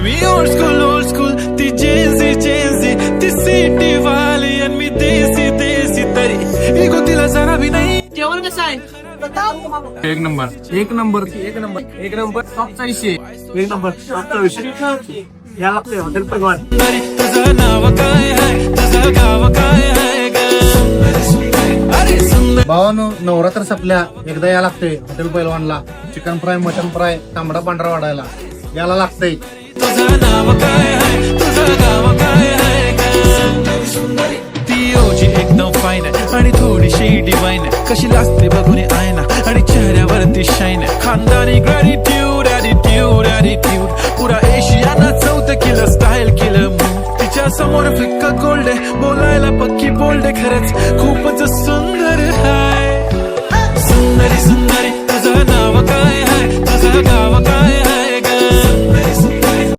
मी old school ती Gen Z ती city वाली आणि मी देसी तरी इगो तिला जरा भी नाही. जेवण कसं आहे? एक नंबर टॉपचा विषय. एक नंबर टॉपचा विषय या लागतोय हॉटेल पैलवान. तुझं नाव काय आहे, तुझं गाव काय आहे ग? अरे सुंदर भावानो, नवरात्र संपल्या एकदा या लागतंय हॉटेल पैलवानला. चिकन फ्राय, मटन फ्राय, तांबडा पांढरा वाढायला याला लागतंय. तुझं नाव काय आहे, तुझं गाव काय आहे ग? ती ओजी एकदम फाईन आणि थोडीशी डिवाईन, कशी लाजते बघून आयना आणि चेहऱ्यावरती शाईन. खानदानी ग्रॅटिट्यूड ॲटिट्यूड पुरा एशियाना चौथं किलो स्टाईल केलं मूव. तिच्या समोर फिक्का गोल्ड बोलायला पक्की बोल्ड, खरंच खूपच सुंदर